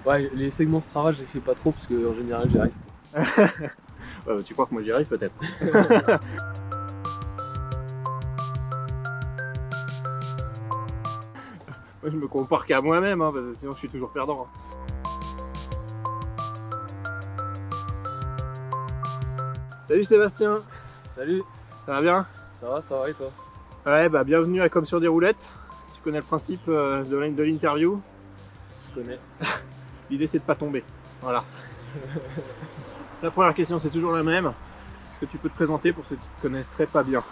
Ouais, les segments Strava, je les fais pas trop parce qu'en général, j'y arrive pas. Tu crois que moi j'y arrive peut-être? Moi je me compare qu'à moi-même, hein, parce que sinon je suis toujours perdant. Salut Sébastien, Salut, ça va bien? ça va et toi? Ouais, bah bienvenue à Comme sur des roulettes. Tu connais le principe de l'interview? Je connais. L'idée c'est de pas tomber. Voilà. La première question c'est toujours la même. Est-ce que tu peux te présenter pour ceux qui ne te connaîtraient pas bien?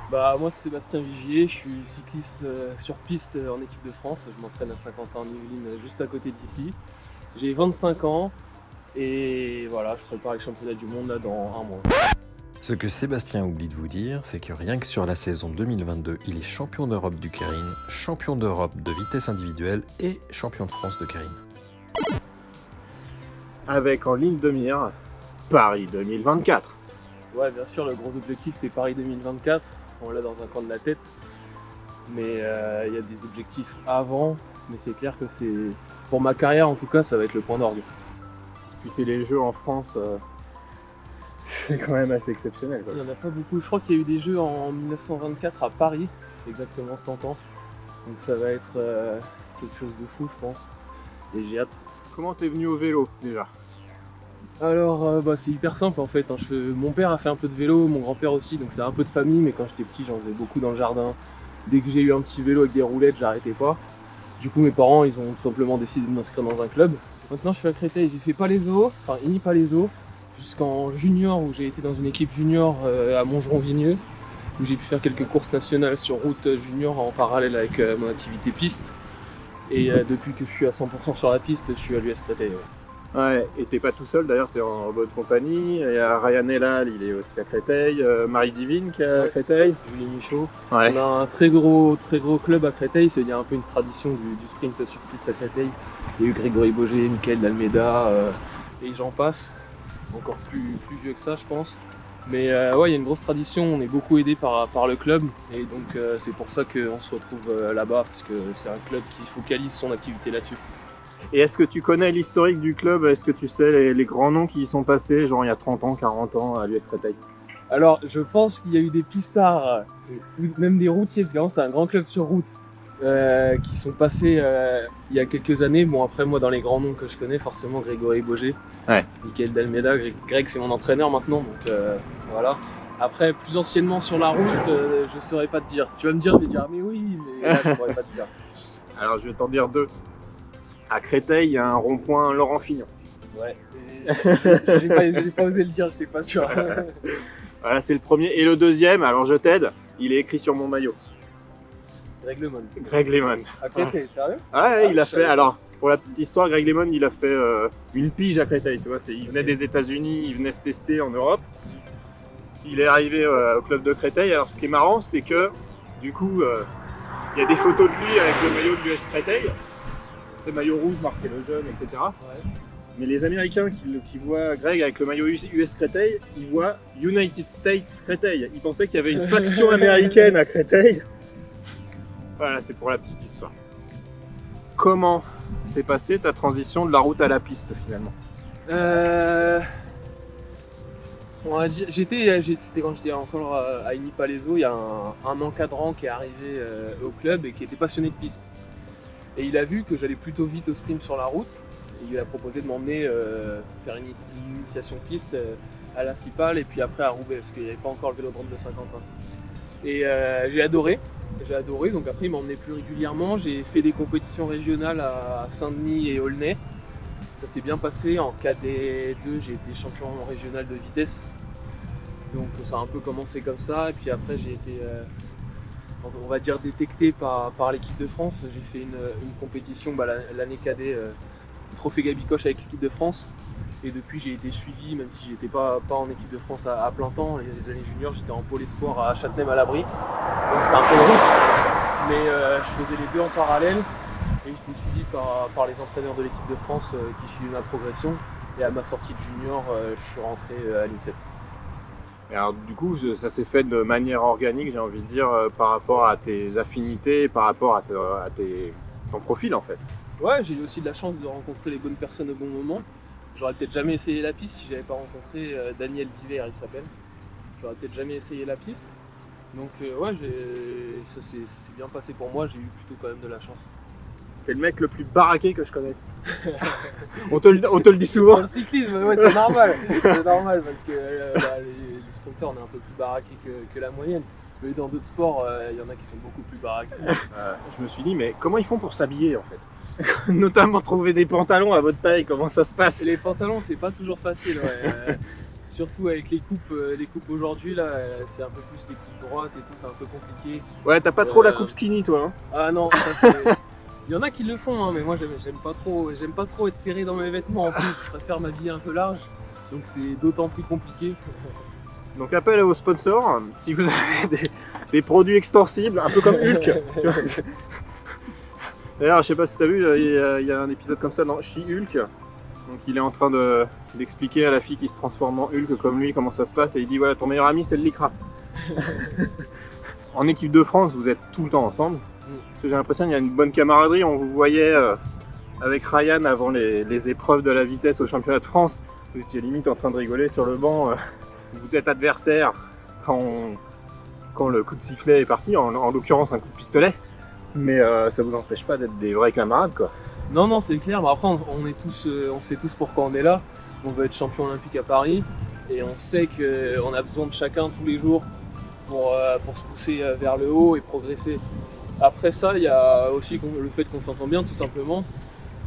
Bah moi c'est Sébastien Vigier, je suis cycliste sur piste en équipe de France. Je m'entraîne à Saint-Quentin-en-Yvelines, juste à côté d'ici. J'ai 25 ans et voilà, je prépare les championnats du monde là dans un mois. Ce que Sébastien oublie de vous dire, c'est que rien que sur la saison 2022, il est champion d'Europe du keirin, champion d'Europe de vitesse individuelle et champion de France de keirin. Avec en ligne de mire Paris 2024. Ouais, bien sûr, le gros objectif c'est Paris 2024. On l'a dans un coin de la tête. Mais il y a des objectifs avant. Mais c'est clair que c'est, pour ma carrière en tout cas, ça va être le point d'orgue. Puis c'est les jeux en France, c'est quand même assez exceptionnel, quoi. Il n'y en a pas beaucoup. Je crois qu'il y a eu des jeux en 1924 à Paris. C'est exactement 100 ans. Donc ça va être quelque chose de fou, je pense. Et j'ai hâte. Comment t'es venu au vélo déjà? Alors c'est hyper simple en fait. Mon père a fait un peu de vélo, mon grand-père aussi, donc c'est un peu de famille, mais quand j'étais petit j'en faisais beaucoup dans le jardin. Dès que j'ai eu un petit vélo avec des roulettes, j'arrêtais pas. Du coup mes parents ils ont tout simplement décidé de m'inscrire dans un club. Maintenant je suis à Créteil, j'ai fait Palaiseau, enfin Ini Palaiseau, jusqu'en junior où j'ai été dans une équipe junior à Montgeron-Vigneux, où j'ai pu faire quelques courses nationales sur route junior en parallèle avec mon activité piste. Et depuis que je suis à 100% sur la piste, je suis à l'US Créteil. Ouais. Ouais, et t'es pas tout seul d'ailleurs, t'es en bonne compagnie. Il y a Ryan Elal, il est aussi à Créteil, Marie Divine qui est à Créteil. Julie Michaud. Ouais. On a un très gros club à Créteil, il y a un peu une tradition du sprint sur piste à Créteil. Il y a eu Grégory Boger, Michael d'Almeida et j'en passe. Encore plus vieux que ça je pense. Mais ouais, il y a une grosse tradition, on est beaucoup aidé par le club et donc c'est pour ça qu'on se retrouve là-bas parce que c'est un club qui focalise son activité là-dessus. Et est-ce que tu connais l'historique du club? Est-ce que tu sais les grands noms qui y sont passés, genre il y a 30 ans, 40 ans à l'US Créteil? Alors je pense qu'il y a eu des pistards, même des routiers, parce qu'avant c'était un grand club sur route, qui sont passés il y a quelques années. Bon après moi dans les grands noms que je connais, forcément Grégory Boger, ouais. Michael d'Almeida, Greg c'est mon entraîneur maintenant, donc voilà. Après plus anciennement sur la route, je saurais pas te dire. Tu vas me dire, mais oui, mais là je saurais pas te dire. Alors je vais t'en dire deux. À Créteil, il y a un rond-point Laurent Fignon. Ouais, j'ai pas osé le dire, j'étais pas sûr. Voilà, c'est le premier. Et le deuxième, alors je t'aide, il est écrit sur mon maillot. Greg Lemon. Greg Lemon. À Créteil, sérieux? Ouais, il a fait, alors pour la petite histoire, Greg Lemon, il a fait une pige à Créteil, tu vois. Il venait des États-Unis, il venait se tester en Europe. Il est arrivé au club de Créteil. Alors ce qui est marrant, c'est que du coup, il y a des photos de lui avec le maillot de l'US Créteil. Le maillot rouge marqué le jeune, etc. Ouais. Mais les Américains qui voient Greg avec le maillot US Créteil, ils voient United States Créteil. Ils pensaient qu'il y avait une faction américaine à Créteil. Voilà, c'est pour la petite histoire. Comment s'est passée ta transition de la route à la piste finalement? C'était quand j'étais encore à Ini Palaiseau, il y a un encadrant qui est arrivé au club et qui était passionné de piste. Et il a vu que j'allais plutôt vite au sprint sur la route et il a proposé de m'emmener faire une initiation piste à la Cipale et puis après à Roubaix parce qu'il n'y avait pas encore le vélodrome de Saint-Quentin. Et j'ai adoré, donc après il m'emmenait plus régulièrement. J'ai fait des compétitions régionales à Saint-Denis et Aulnay. Ça s'est bien passé, en KD2 j'ai été champion régional de vitesse. Donc ça a un peu commencé comme ça et puis après j'ai été on va dire détecté par l'équipe de France. J'ai fait une compétition l'année cadet, trophée Gabicoche avec l'équipe de France. Et depuis j'ai été suivi, même si j'étais pas en équipe de France à plein temps. Les années juniors j'étais en pôle espoir à Châtenay-Malabry. Donc c'était un peu de route. Mais je faisais les deux en parallèle. Et j'étais suivi par les entraîneurs de l'équipe de France qui suivaient ma progression. Et à ma sortie de junior, je suis rentré à l'INSEP. Et alors du coup, ça s'est fait de manière organique, j'ai envie de dire, par rapport à tes affinités, par rapport à ton profil en fait. Ouais, j'ai eu aussi de la chance de rencontrer les bonnes personnes au bon moment. J'aurais peut-être jamais essayé la piste si j'avais pas rencontré Daniel Diver, il s'appelle. J'aurais peut-être jamais essayé la piste. Donc ouais, ça s'est bien passé pour moi, j'ai eu plutôt quand même de la chance. T'es le mec le plus baraqué que je connaisse. on te le dit souvent. Dans le cyclisme, ouais, c'est normal. C'est normal parce que les sprinteurs, on est un peu plus baraqués que la moyenne. Mais dans d'autres sports, il y en a qui sont beaucoup plus baraqués. Je me suis dit, mais comment ils font pour s'habiller en fait? Notamment trouver des pantalons à votre taille, comment ça se passe? Les pantalons, c'est pas toujours facile, ouais. Surtout avec les coupes aujourd'hui, là, c'est un peu plus les coupes droites et tout, c'est un peu compliqué. Ouais, t'as pas trop la coupe skinny toi, hein? Ah non, ça c'est... Il y en a qui le font, hein, mais moi j'aime pas trop être serré dans mes vêtements en plus, je préfère m'habiller un peu large, donc c'est d'autant plus compliqué. Donc appel aux sponsors, si vous avez des produits extensibles, un peu comme Hulk. D'ailleurs, je sais pas si t'as vu, il y a un épisode comme ça dans She-Hulk. Donc il est en train d'expliquer à la fille qui se transforme en Hulk comme lui comment ça se passe et il dit voilà, ton meilleur ami c'est le lycra. En équipe de France, vous êtes tout le temps ensemble. Parce que j'ai l'impression qu'il y a une bonne camaraderie. On vous voyait avec Ryan avant les épreuves de la vitesse au championnat de France. Vous étiez limite en train de rigoler sur le banc. Vous êtes adversaires quand le coup de sifflet est parti, en l'occurrence un coup de pistolet. Mais ça vous empêche pas d'être des vrais camarades quoi. Non, c'est clair, mais après on sait tous pourquoi on est là. On veut être champion olympique à Paris et on sait qu'on a besoin de chacun tous les jours pour se pousser vers le haut et progresser. Après ça, il y a aussi le fait qu'on s'entend bien tout simplement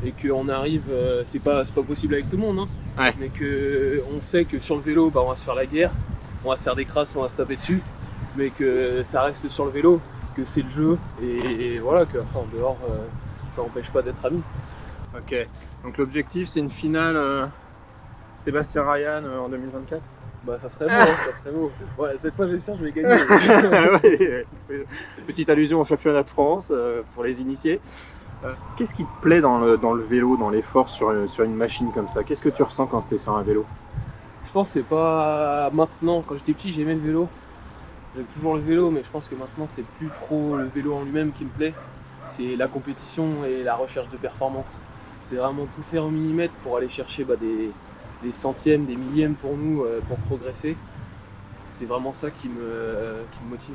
et qu'on arrive, c'est pas possible avec tout le monde, hein, ouais. Mais qu'on sait que sur le vélo, on va se faire la guerre, on va se faire des crasses, on va se taper dessus, mais que ça reste sur le vélo, que c'est le jeu et voilà, qu'après en dehors, ça n'empêche pas d'être amis. Ok, donc l'objectif c'est une finale Sébastien Ryan en 2024? Bah ça serait beau, hein, ça serait beau. Ouais, cette fois j'espère que je vais gagner. Ouais, petite allusion au championnat de France pour les initiés. Qu'est-ce qui te plaît dans le vélo, dans l'effort sur une machine comme ça? Qu'est-ce que tu ressens quand tu es sur un vélo? Je pense que c'est pas maintenant, quand j'étais petit j'aimais le vélo. J'aime toujours le vélo, mais je pense que maintenant c'est plus trop le vélo en lui-même qui me plaît. C'est la compétition et la recherche de performance. C'est vraiment tout faire au millimètre pour aller chercher des centièmes, des millièmes pour nous, pour progresser. C'est vraiment ça qui me motive.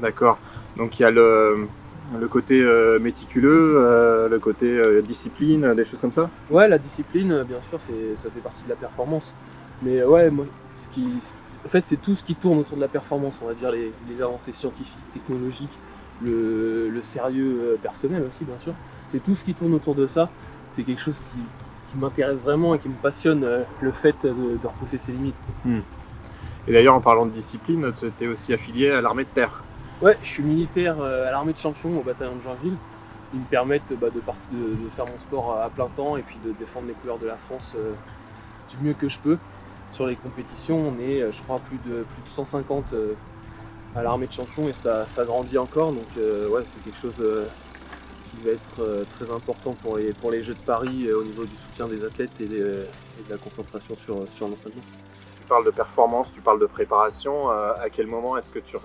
D'accord. Donc il y a le côté méticuleux, le côté discipline, des choses comme ça? Ouais, la discipline, bien sûr, ça fait partie de la performance. Mais ouais, moi, en fait, c'est tout ce qui tourne autour de la performance, on va dire les avancées scientifiques, technologiques, le sérieux personnel aussi, bien sûr. C'est tout ce qui tourne autour de ça. C'est quelque chose qui m'intéresse vraiment et qui me passionne, le fait de repousser ses limites. Et d'ailleurs, en parlant de discipline, tu es aussi affilié à l'armée de terre. Ouais, je suis militaire à l'armée de champion au bataillon de Joinville. Ils me permettent de faire mon sport à plein temps et puis de défendre les couleurs de la France du mieux que je peux. Sur les compétitions, on est, je crois, plus de 150 à l'armée de champion et ça grandit encore. Donc ouais, c'est quelque chose qui va être très important pour les Jeux de Paris au niveau du soutien des athlètes et de la concentration sur l'entraînement. Tu parles de performance, tu parles de préparation. À quel moment est-ce que tu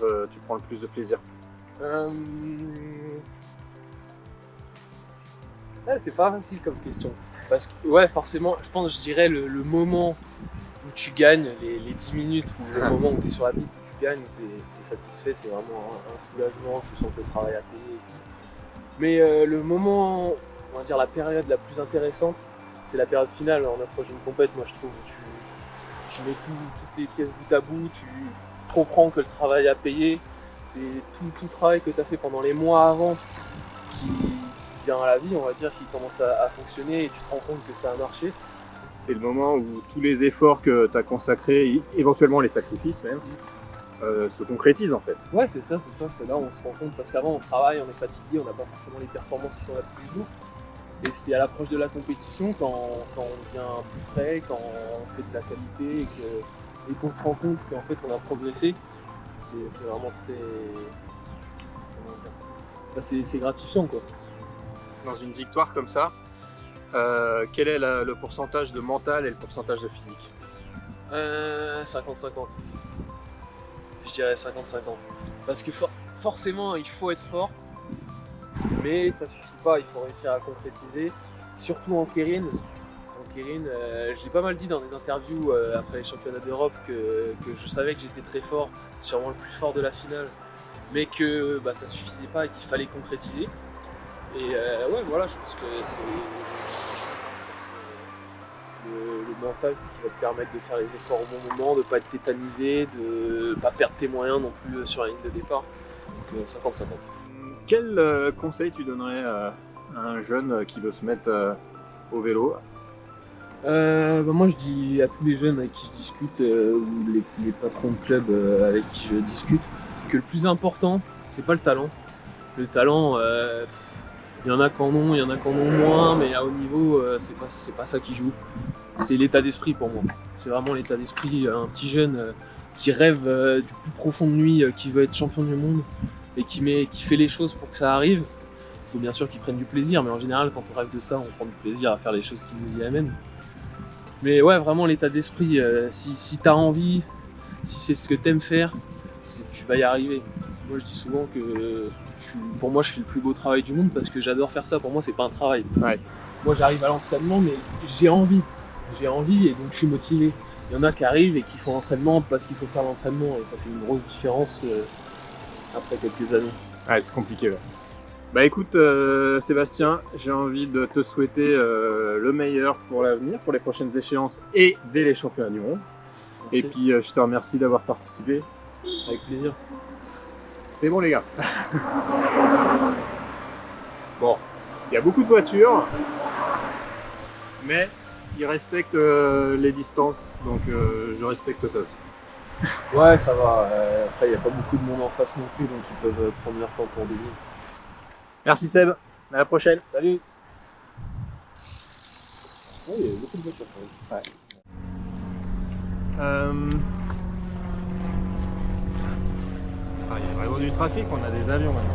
prends le plus de plaisir? C'est pas facile comme question. Parce que ouais, forcément, je dirais le moment où tu gagnes, les 10 minutes, ou le moment où tu es sur la piste, où tu gagnes, où tu es satisfait, c'est vraiment un soulagement, tu sens que le travail a payé. Mais le moment, on va dire la période la plus intéressante, c'est la période finale en approche d'une compète, moi je trouve, où tu mets toutes les pièces bout à bout, tu comprends que le travail a payé, c'est tout le travail que tu as fait pendant les mois avant qui vient à la vie, on va dire, qui commence à fonctionner et tu te rends compte que ça a marché. C'est le moment où tous les efforts que tu as consacrés, éventuellement les sacrifices même, se concrétisent en fait. Ouais, c'est ça, c'est là où on se rend compte, parce qu'avant on travaille, on est fatigué, on n'a pas forcément les performances qui sont là tous les jours. Et c'est à l'approche de la compétition, quand on devient plus frais, quand on fait de la qualité et qu'on se rend compte qu'en fait on a progressé, c'est vraiment c'est gratifiant quoi. Dans une victoire comme ça, quel est le pourcentage de mental et le pourcentage de physique? 50-50. Je dirais 50-50. Parce que forcément il faut être fort, Mais ça suffit pas, il faut réussir à concrétiser, surtout en Keirin. En Keirin, j'ai pas mal dit dans des interviews après les championnats d'Europe que je savais que j'étais très fort, sûrement le plus fort de la finale, mais que ça suffisait pas et qu'il fallait concrétiser. Et ouais, voilà, je pense que c'est le mental, c'est ce qui va te permettre de faire les efforts au bon moment, de pas être tétanisé, de pas perdre tes moyens non plus sur la ligne de départ. Donc 50-50. Quel conseil tu donnerais à un jeune qui veut se mettre au vélo? Moi je dis à tous les jeunes avec qui je discute, ou les patrons de club avec qui je discute, que le plus important, c'est pas le talent. Le talent, il y en a qui en ont, il y en a qui en ont moins, mais à haut niveau, c'est pas ça qui joue. C'est l'état d'esprit pour moi. C'est vraiment l'état d'esprit. Un petit jeune qui rêve du plus profond de lui, qui veut être champion du monde et qui fait les choses pour que ça arrive. Il faut bien sûr qu'il prenne du plaisir, mais en général, quand on rêve de ça, on prend du plaisir à faire les choses qui nous y amènent. Mais ouais, vraiment l'état d'esprit, si tu as envie, si c'est ce que tu aimes faire, tu vas y arriver. Moi je dis souvent que pour moi je fais le plus beau travail du monde parce que j'adore faire ça. Pour moi c'est pas un travail. Ouais. Moi j'arrive à l'entraînement mais j'ai envie et donc je suis motivé. Il y en a qui arrivent et qui font l'entraînement parce qu'il faut faire l'entraînement et ça fait une grosse différence après quelques années. Ouais, c'est compliqué. Ouais. Bah écoute Sébastien, j'ai envie de te souhaiter le meilleur pour l'avenir, pour les prochaines échéances et dès les championnats du monde. Merci. Et puis je te remercie d'avoir participé. Avec plaisir. C'est bon les gars. Bon, il y a beaucoup de voitures, mais ils respectent les distances, donc je respecte ça aussi. Ouais ça va, après il n'y a pas beaucoup de monde en face non plus donc ils peuvent prendre leur temps pour dévier. Merci Seb, à la prochaine. Salut. Ouais, il y a beaucoup de voitures quand même. Ouais. Il y a vraiment du trafic, on a des avions maintenant.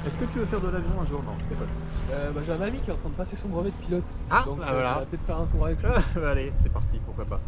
Est-ce que tu veux faire de l'avion un jour? Non, je sais pas. J'ai un ami qui est en train de passer son brevet de pilote. Ah, donc bah voilà. je vais peut-être faire un tour avec lui. Allez, c'est parti, pourquoi pas.